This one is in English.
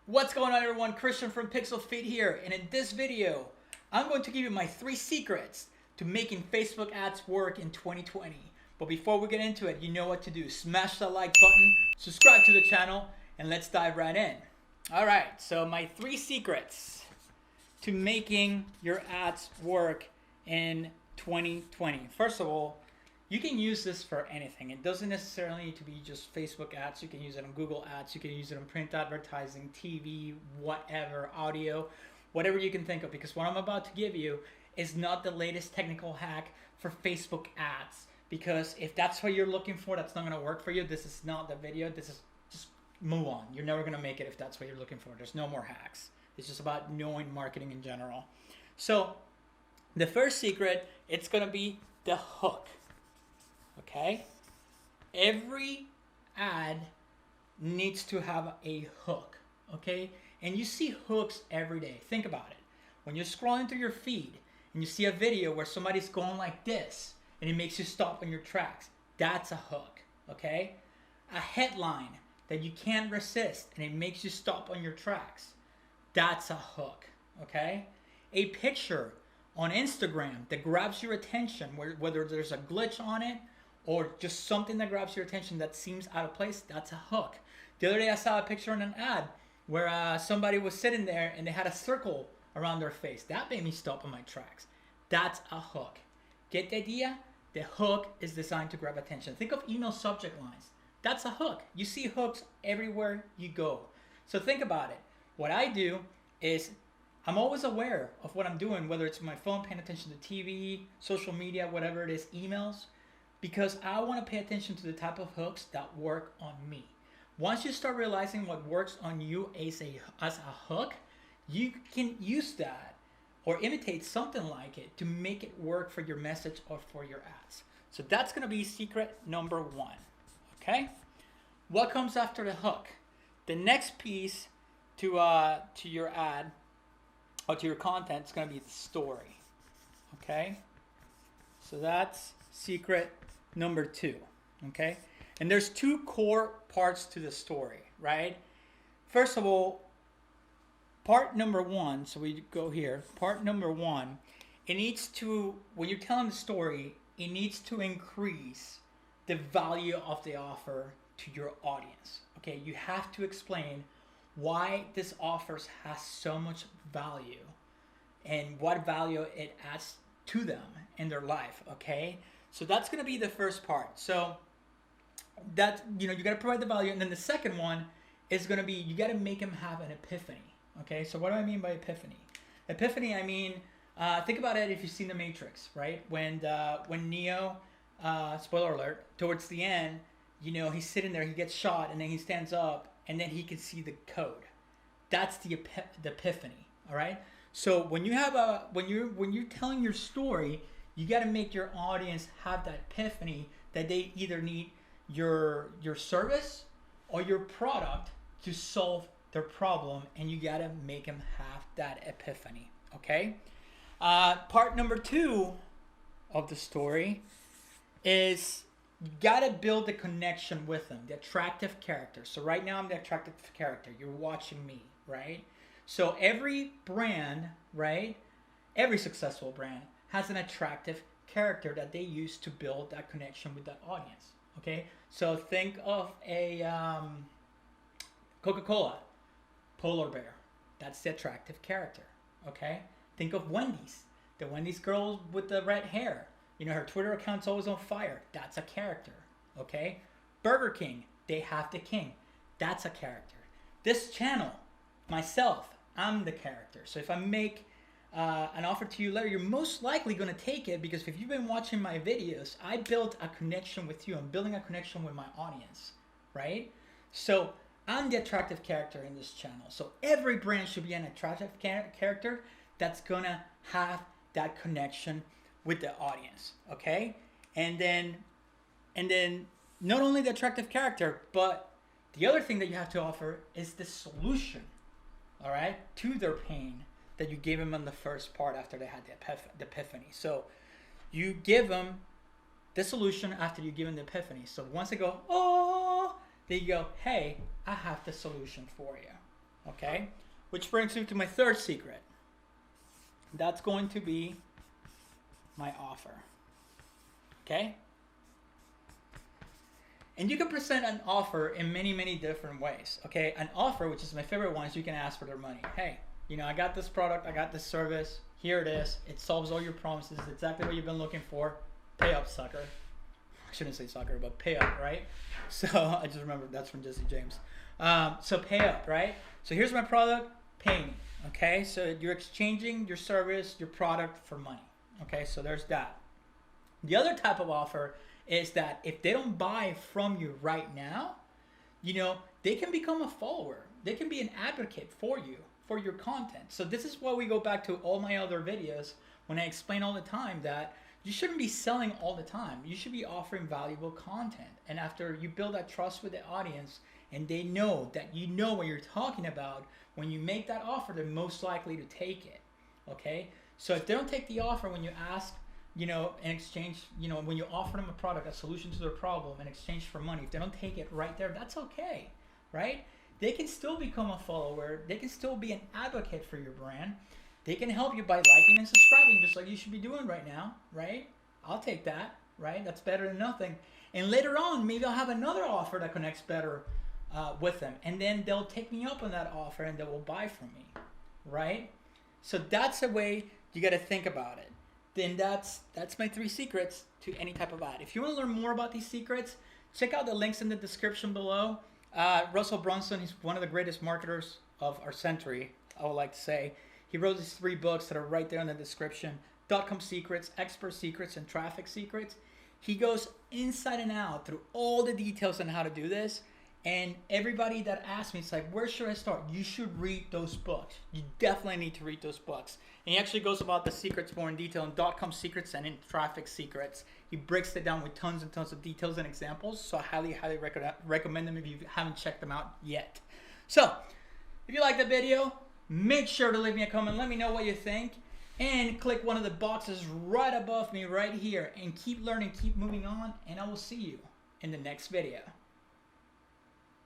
What's going on, everyone? Christian from PixlFeed here, and in this video I'm going to give you my 3 secrets to making Facebook ads work in 2020. But before we get into it, you know what to do. Smash that like button, subscribe to the channel, and let's dive right in. Alright, so my 3 secrets to making your ads work in 2020. First of all, you can use this for anything. It doesn't necessarily need to be just Facebook ads. You can use it on Google ads. You can use it on print advertising, TV, whatever, audio, whatever you can think of. Because what I'm about to give you is not the latest technical hack for Facebook ads. Because if that's what you're looking for, that's not going to work for you. This is not the video. This is just move on. You're never going to make it if that's what you're looking for. There's no more hacks. It's just about knowing marketing in general. So the first secret, it's going to be the hook. Okay, every ad needs to have a hook. Okay, and you see hooks every day. Think about it. When you're scrolling through your feed and you see a video where somebody's going like this and it makes you stop on your tracks, that's a hook. Okay, a headline that you can't resist and it makes you stop on your tracks, that's a hook. Okay, a picture on Instagram that grabs your attention, whether there's a glitch on it or just something that grabs your attention that seems out of place, that's a hook. The other day I saw a picture on an ad where somebody was sitting there and they had a circle around their face. That made me stop on my tracks. That's a hook. Get the idea? The hook is designed to grab attention. Think of email subject lines. That's a hook. You see hooks everywhere you go. So think about it. What I do is I'm always aware of what I'm doing, whether it's my phone, paying attention to TV, social media, whatever it is, emails, because I want to pay attention to the type of hooks that work on me. Once you start realizing what works on you as a hook, you can use that or imitate something like it to make it work for your message or for your ads. So that's going to be secret number 1. Okay? What comes after the hook? The next piece to your ad or to your content is going to be the story. Okay? So that's secret number 2. Okay? And there's 2 core parts to the story, right? First of all, part number 1, so we go here, part number 1, it needs to, when you're telling the story, it needs to increase the value of the offer to your audience. Okay, you have to explain why this offer has so much value and what value it adds to them in their life. Okay, so that's going to be the first part. So that, you got to provide the value, and then the second one is going to be you got to make them have an epiphany. Okay, so what do I mean by epiphany? Epiphany, I mean, think about it if you've seen The Matrix, right? When Neo, spoiler alert, towards the end, he's sitting there, he gets shot, and then he stands up, and then he can see the code. That's the epiphany. All right. So when you have when you're telling your story, you got to make your audience have that epiphany that they either need your service or your product to solve their problem, and you got to make them have that epiphany. Okay. Part number 2 of the story is you got to build a connection with them, the attractive character. So right now I'm the attractive character. You're watching me, right? So every brand, right? Every successful brand has an attractive character that they use to build that connection with that audience. Okay, so think of a Coca-Cola, polar bear. That's the attractive character. Okay, think of Wendy's, the Wendy's girl with the red hair. Her Twitter account's always on fire. That's a character. Okay, Burger King, they have the king. That's a character. This channel, myself, I'm the character. So if I make an offer to you later, you're most likely going to take it, because if you've been watching my videos, I built a connection with you. I'm building a connection with my audience, right? So I'm the attractive character in this channel. So every brand should be an attractive character that's going to have that connection with the audience, okay? And then not only the attractive character, but the other thing that you have to offer is the solution, all right, to their pain that you gave them in the first part after they had the epiphany. So you give them the solution after you give them the epiphany. So once they go, oh, then you go, hey, I have the solution for you. Okay, which brings me to my third secret. That's going to be my offer. Okay, and you can present an offer in many, many different ways. Okay, an offer, which is my favorite one, is you can ask for their money. Hey, you know, I got this product, I got this service, here it is. It solves all your promises, it's exactly what you've been looking for. Pay up, sucker. I shouldn't say sucker, but pay up, right? So I just remembered that's from Jesse James. So pay up, right? So here's my product, pay me. Okay, so you're exchanging your service, your product for money. Okay, so there's that. The other type of offer is that if they don't buy from you right now, you know, they can become a follower. They can be an advocate for you, for your content. So this is why we go back to all my other videos when I explain all the time that you shouldn't be selling all the time. You should be offering valuable content. And after you build that trust with the audience and they know that you know what you're talking about, when you make that offer, they're most likely to take it. Okay? So if they don't take the offer when you ask, you know, in exchange, you know, when you offer them a product, a solution to their problem in exchange for money, if they don't take it right there, that's okay, right? They can still become a follower. They can still be an advocate for your brand. They can help you by liking and subscribing, just like you should be doing right now, right? I'll take that, right? That's better than nothing. And later on, maybe I'll have another offer that connects better with them. And then they'll take me up on that offer and they will buy from me, right? So that's the way you got to think about it. Then that's my 3 secrets to any type of ad. If you want to learn more about these secrets, check out the links in the description below. Russell Brunson, he's one of the greatest marketers of our century, I would like to say. He wrote these 3 books that are right there in the description. .com Secrets, Expert Secrets, and Traffic Secrets. He goes inside and out through all the details on how to do this. And everybody that asks me, it's like, where should I start? You should read those books. You definitely need to read those books. And he actually goes about the secrets more in detail in .com Secrets and in Traffic Secrets. He breaks it down with tons and tons of details and examples. So I highly, highly recommend them if you haven't checked them out yet. So if you like the video, make sure to leave me a comment. Let me know what you think. And click one of the boxes right above me right here. And keep learning, keep moving on. And I will see you in the next video.